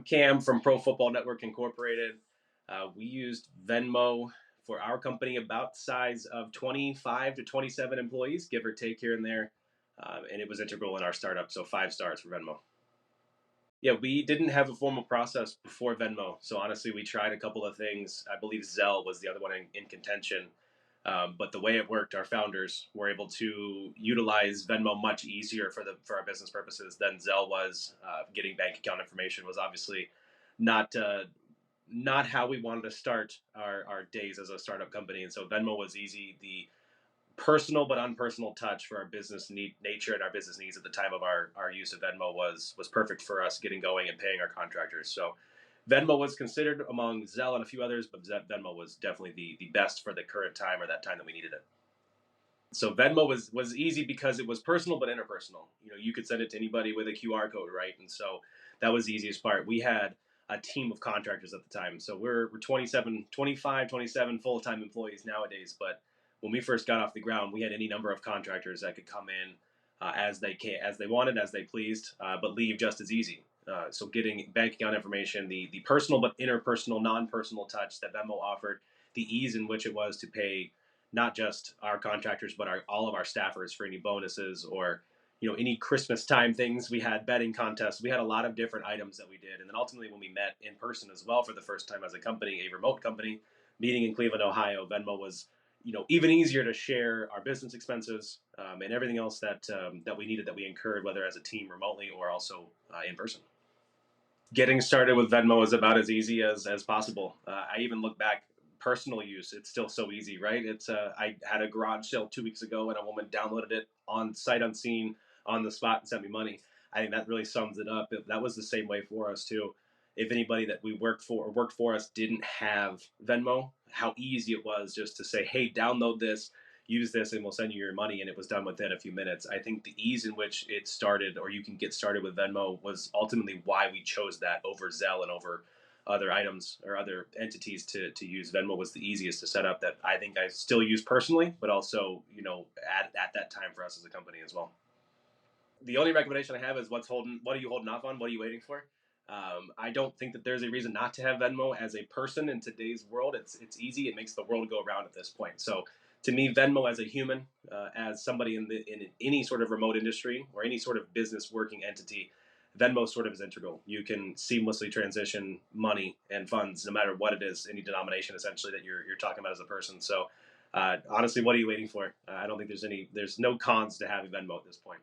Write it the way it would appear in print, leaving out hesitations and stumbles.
Cam from Pro Football Network Incorporated. We used Venmo for our company about the size of 25 to 27 employees, give or take here and there. And it was integral in our startup, so 5 stars for Venmo. Yeah, we didn't have a formal process before Venmo. So honestly, we tried a couple of things. I believe Zelle was the other one in contention. But the way it worked, our founders were able to utilize Venmo much easier for our business purposes than Zelle was. Getting bank account information was obviously not not how we wanted to start our days as a startup company. And so Venmo was easy. The personal but unpersonal touch for our business nature and our business needs at the time of our use of Venmo was perfect for us getting going and paying our contractors. So Venmo was considered among Zelle and a few others, but Venmo was definitely the best for the current time or that time that we needed it. So Venmo was easy because it was personal but interpersonal. You know, you could send it to anybody with a QR code, right? And so that was the easiest part. We had a team of contractors at the time. So we're 27, 25, 27 full-time employees nowadays, but when we first got off the ground, we had any number of contractors that could come in as they wanted, as they pleased, but leave just as easy. So getting bank account information, the personal but interpersonal, non-personal touch that Venmo offered, the ease in which it was to pay not just our contractors but all of our staffers for any bonuses or any Christmas time things. We had betting contests. We had a lot of different items that we did, and then ultimately when we met in person as well for the first time as a company, a remote company, meeting in Cleveland, Ohio, Venmo was even easier to share our business expenses and everything else that we needed that we incurred, whether as a team remotely or also in person. Getting started with Venmo is about as easy as possible. I even look back personal use. It's still so easy, right? It's I had a garage sale 2 weeks ago and a woman downloaded it on sight unseen on the spot and sent me money. I think that really sums it up. That was the same way for us too. If anybody that we worked for us didn't have Venmo, how easy it was just to say, hey, download this, use this, and we'll send you your money. And it was done within a few minutes. I think the ease in which it started, or you can get started with Venmo, was ultimately why we chose that over Zelle and over other items or other entities to use. Venmo was the easiest to set up, that I think I still use personally, but also, at that time for us as a company as well. The only recommendation I have is what are you holding off on? What are you waiting for? I don't think that there's a reason not to have Venmo as a person in today's world. It's easy. It makes the world go around at this point. So to me, Venmo as a human, as somebody in any sort of remote industry or any sort of business working entity, Venmo sort of is integral. You can seamlessly transition money and funds, no matter what it is, any denomination essentially that you're talking about as a person. So honestly, what are you waiting for? I don't think there's no cons to having Venmo at this point.